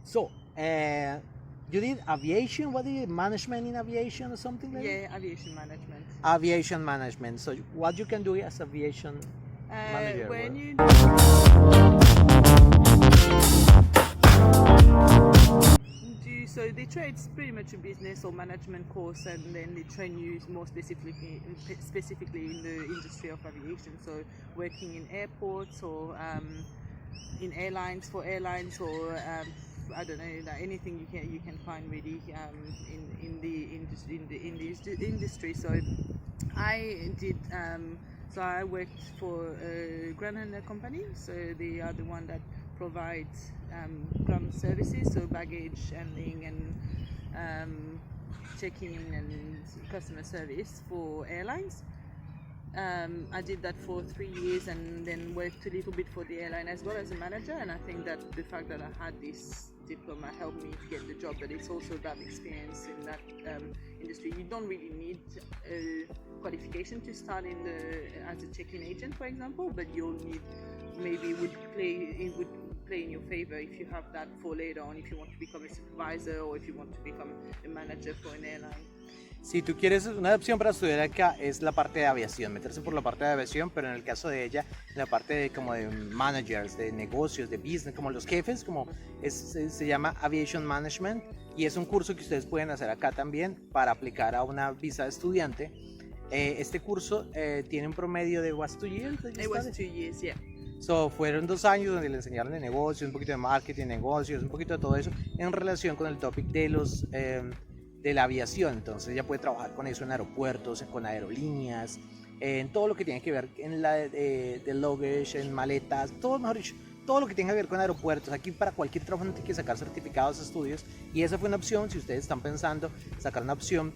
So, you did aviation. What is it? Management in aviation or something like that? Yeah, aviation management. Aviation management. So, what you can do as aviation manager? When you do, so they train, it's pretty much a business or management course, and then they train you more specifically in the industry of aviation. So working in airports or in airlines, for airlines, or I don't know, like anything you can find really in the industry. So I did. So I worked for a ground company. So they are the one that provides ground services, so baggage handling and check-in and customer service for airlines. I did that for 3 years and then worked a little bit for the airline as well as a manager, and I think that the fact that I had this diploma helped me to get the job, but it's also that experience in that industry. You don't really need a qualification to start as a check-in agent, for example, but you'll need, maybe it would play in your favor if you have that for later on, if you want to become a supervisor or if you want to become a manager for an airline. Si tú quieres, una opción para estudiar acá es la parte de aviación, meterse por la parte de aviación, pero en el caso de ella, en la parte de, como de managers, de negocios, de business, como los jefes, se llama Aviation Management, y es un curso que ustedes pueden hacer acá también para aplicar a una visa de estudiante. Este curso tiene un promedio de was 2 years. It was 2 years, yeah. So, fueron 2 años donde le enseñaron de negocios, un poquito de marketing, negocios, un poquito de todo eso en relación con el topic de la aviación. Entonces ella puede trabajar con eso en aeropuertos, con aerolíneas, en todo lo que tiene que ver en la de luggage, en maletas, todo, mejor dicho, todo lo que tenga que ver con aeropuertos. Aquí para cualquier trabajo no tiene que sacar certificados, estudios, y esa fue una opción. Si ustedes están pensando sacar una opción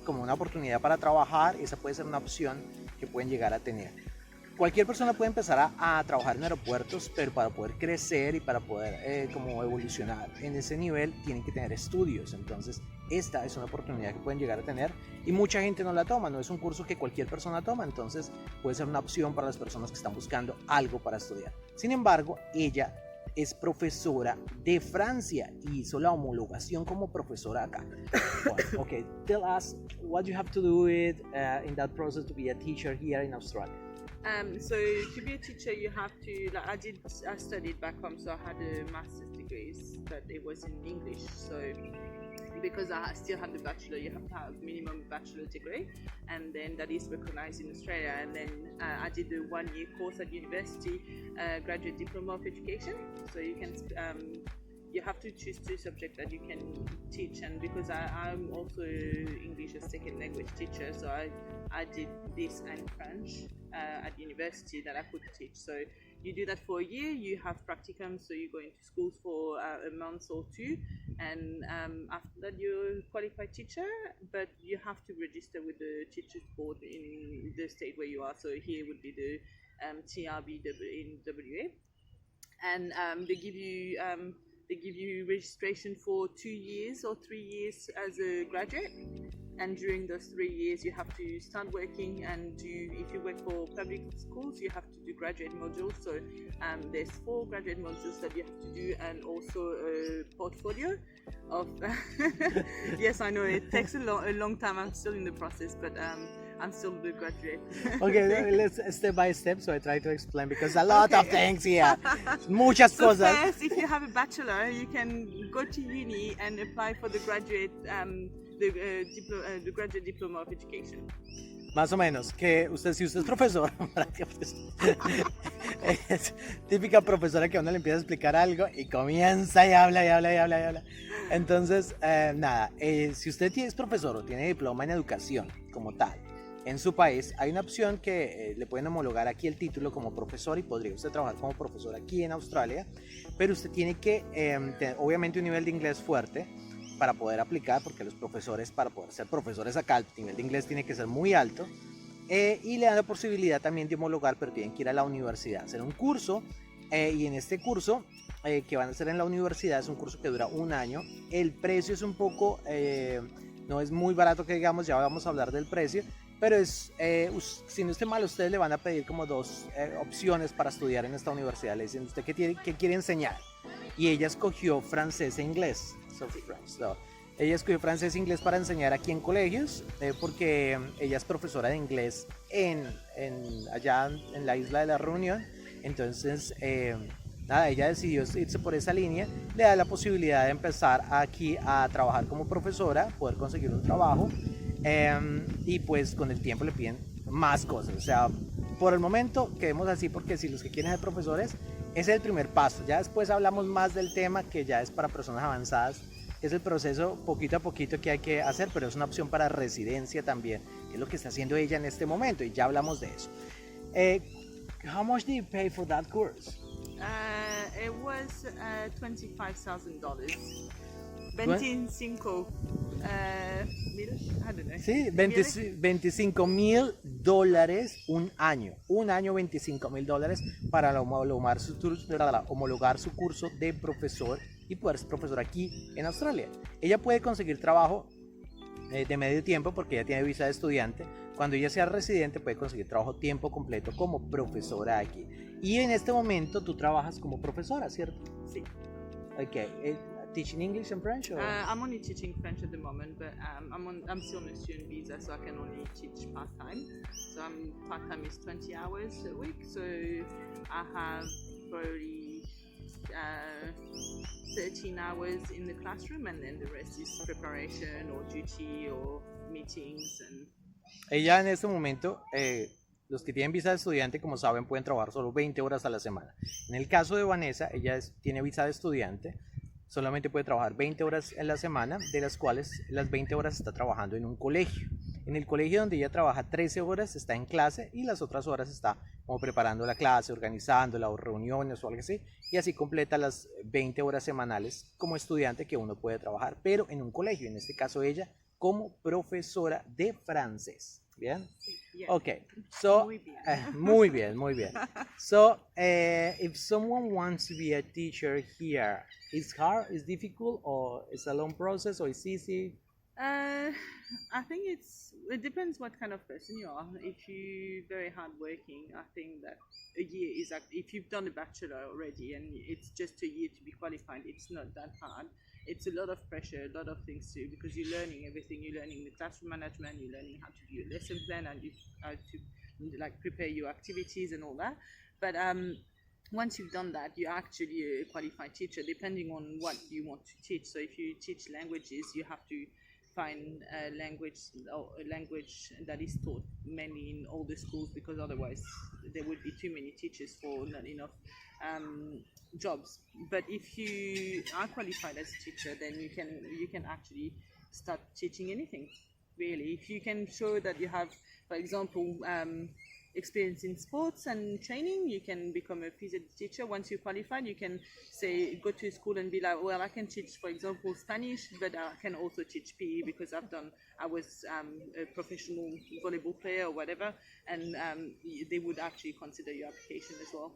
como una oportunidad para trabajar, esa puede ser una opción que pueden llegar a tener. Cualquier persona puede empezar a trabajar en aeropuertos, pero para poder crecer y para poder como evolucionar en ese nivel tienen que tener estudios. Entonces esta es una oportunidad que pueden llegar a tener y mucha gente no la toma. No es un curso que cualquier persona toma, entonces puede ser una opción para las personas que están buscando algo para estudiar. Sin embargo, ella es profesora de Francia y hizo la homologación como profesora acá. Well, okay, tell us what you have to do in that process to be a teacher here in Australia. So to be a teacher, you have to, like I studied back home, so I had a master's degree, but it was in English. So because I still have the bachelor, you have to have minimum bachelor degree, and then that is recognized in Australia. And then I did a 1-year course at university, graduate diploma of education. So you can you have to choose 2 subjects that you can teach, and because I'm also English as second language teacher, so I did this and French at university that I could teach. So you do that for a year, you have practicum, so you go into schools for a month or 2, and after that you're a qualified teacher, but you have to register with the teachers board in the state where you are. So here would be the TRB in WA, and they give you registration for 2 years or 3 years as a graduate, and during those 3 years you have to start working and if you work for public schools, you have to do graduate modules. So there's 4 graduate modules that you have to do, and also a portfolio of yes, I know it takes a long time. I'm still in the process, but I'm still the graduate. Okay, let's step by step. So I try to explain because a lot of things here, muchas so cosas. First, if you have a bachelor, you can go to uni and apply for the graduate, the graduate diploma of education. Más o menos, que si usted es profesor, es típica profesora que a uno le empieza a explicar algo y comienza y habla y habla y habla y habla. Entonces, nada, si usted es profesor o tiene diploma en educación como tal, en su país hay una opción que le pueden homologar aquí el título como profesor y podría usted trabajar como profesor aquí en Australia, pero usted tiene que tener obviamente un nivel de inglés fuerte para poder aplicar, porque los profesores, para poder ser profesores acá, el nivel de inglés tiene que ser muy alto, y le dan la posibilidad también de homologar, pero tienen que ir a la universidad, hacer un curso, y en este curso que van a hacer en la universidad es un curso que dura 1 año. El precio es un poco, no es muy barato que digamos, ya vamos a hablar del precio, pero es, si no esté mal, ustedes le van a pedir como 2 opciones para estudiar en esta universidad. Le dicen, ¿usted qué quiere enseñar? y ella escogió francés e inglés. Ella escogió francés e inglés para enseñar aquí en colegios, porque ella es profesora de inglés allá en la isla de la Reunión. Entonces, nada, ella decidió irse por esa línea, le da la posibilidad de empezar aquí a trabajar como profesora, poder conseguir un trabajo, y pues con el tiempo le piden más cosas. O sea, por el momento quedemos así, porque si los que quieren ser profesores, ese es el primer paso. Ya después hablamos más del tema, que ya es para personas avanzadas. Es el proceso poquito a poquito que hay que hacer, pero es una opción para residencia también, que es lo que está haciendo ella en este momento, y ya hablamos de eso. How much did you pay for that course? It was $25,000. 25 mil, I don't know. Sí, Really? $25,000 un año. Un año, $25,000 para homologar su curso de profesor y poder ser profesor aquí en Australia. Ella puede conseguir trabajo de medio tiempo porque ella tiene visa de estudiante. Cuando ella sea residente puede conseguir trabajo tiempo completo como profesora aquí. Y en este momento tú trabajas como profesora, ¿cierto? Sí. Okay. Teaching English and French? Or? I'm only teaching French at the moment, but I'm still on a student visa, so I can only teach part-time. So part-time is 20 hours a week, so I have probably 13 hours in the classroom, and then the rest is preparation or duty or meetings. Ella en este momento, los que tienen visa de estudiante, como saben, pueden trabajar solo 20 horas a la semana. En el caso de Vanessa, ella tiene visa de estudiante, solamente puede trabajar 20 horas en la semana, de las cuales las 20 horas está trabajando en un colegio. En el colegio donde ella trabaja 13 horas está en clase, y las otras horas está como preparando la clase, organizándola, o reuniones o algo así, y así completa las 20 horas semanales como estudiante que uno puede trabajar, pero en un colegio, en este caso ella como profesora de francés. ¿Bien? Yeah. Okay, so muy bien. So, if someone wants to be a teacher here, is hard, is difficult, or it's a long process, or it's easy? I think it depends what kind of person you are. If you're very hardworking, I think that a year is if you've done a bachelor already and it's just a year to be qualified, it's not that hard. It's a lot of pressure, a lot of things too, because you're learning everything. You're learning the classroom management, you're learning how to do a lesson plan, and how to like prepare your activities and all that. But once you've done that, you're actually a qualified teacher, depending on what you want to teach. So if you teach languages, you have to find a language that is taught mainly in all the schools, because otherwise there would be too many teachers for not enough jobs. But if you are qualified as a teacher, then you can actually start teaching anything, really. If you can show that you have, for example, experience in sports and training, you can become a phys ed teacher. Once you're qualified, you can go to a school and be like, well, I can teach, for example, Spanish, but I can also teach PE because I was a professional volleyball player or whatever, and they would actually consider your application as well.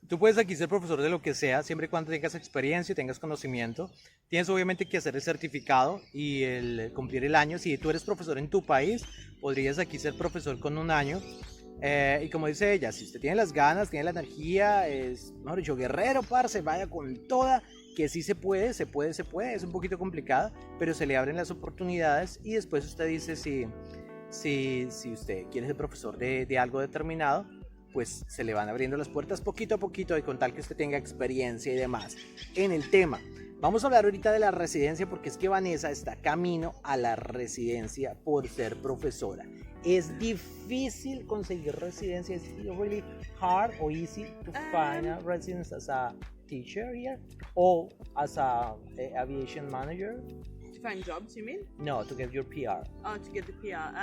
Tú puedes aquí ser profesor de lo que sea, siempre y cuando tengas experiencia y tengas conocimiento. Tienes obviamente que hacer el certificado y cumplir el año. Si tú eres profesor en tu país, podrías aquí ser profesor con un año. Y como dice ella, si usted tiene las ganas, tiene la energía, es, mejor dicho, guerrero, parce, vaya con toda, que sí se puede, es un poquito complicado, pero se le abren las oportunidades, y después usted dice si usted quiere ser profesor de algo determinado, pues se le van abriendo las puertas poquito a poquito, y con tal que usted tenga experiencia y demás en el tema. Vamos a hablar ahorita de la residencia, porque es que Vanessa está camino a la residencia por ser profesora. ¿Es difícil conseguir residencia? ¿Es really hard or easy to find a residence as a teacher here, or as a aviation manager? To find jobs, you mean? No, to get your PR. Oh, to get the PR.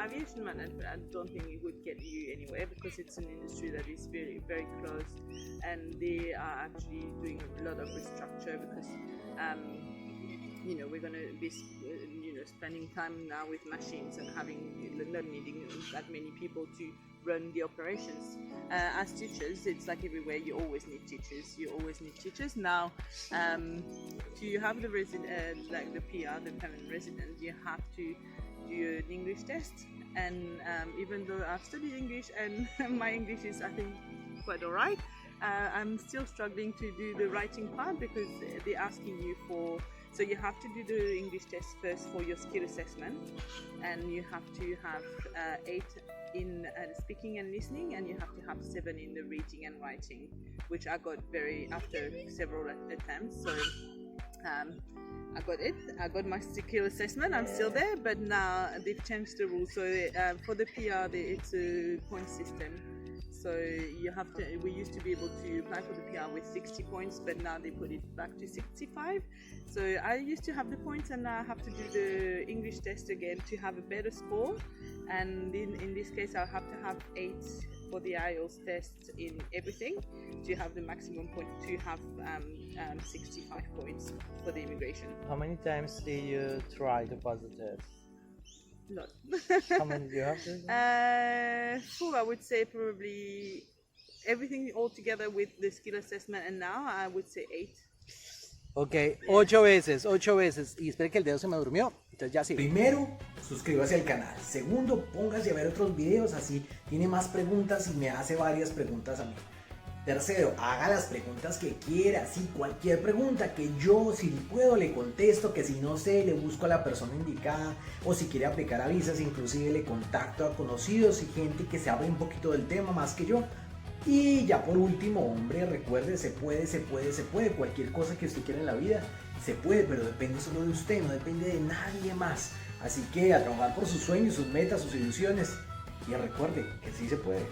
Aviation management, I don't think it would get you anywhere, because it's an industry that is very, very closed, and they are actually doing a lot of restructure, because we're going to be spending time now with machines and not needing that many people to run the operations. As teachers, it's like everywhere, you always need teachers. Now, to have the the PR, the permanent resident, you have to do an English test. And even though I've studied English and my English is, I think, quite alright, I'm still struggling to do the writing part because they're asking you for. So you have to do the English test first for your skill assessment, and you have to have 8 in speaking and listening, and you have to have 7 in the reading and writing, which I got after several attempts. So I got it. I got my skill assessment. I'm still there, but now they've changed the rules. So for the PR, it's a point system. So you have to. We used to be able to apply for the PR with 60 points, but now they put it back to 65. So I used to have the points, and now I have to do the English test again to have a better score. And in this case, I'll have to have 8 for the IELTS test in everything to have the maximum point to have 65 points for the immigration. How many times did you try to pass the test? Lot. How many do you have to? 4, I would say probably everything all together with the skill assessment, and now I would say 8. Ok, 8 veces. Y espere que el dedo se me durmió. Entonces ya sí. Primero, suscríbase al canal. Segundo, póngase a ver otros videos, así tiene más preguntas y me hace varias preguntas a mí. Tercero, haga las preguntas que quiera, sí, cualquier pregunta que yo, si puedo, le contesto, que si no sé, le busco a la persona indicada, o si quiere aplicar a visas, inclusive le contacto a conocidos y gente que sabe un poquito del tema más que yo. Y ya por último, hombre, recuerde, se puede, cualquier cosa que usted quiera en la vida, se puede, pero depende solo de usted, no depende de nadie más. Así que a trabajar por sus sueños, sus metas, sus ilusiones, y recuerde que sí se puede.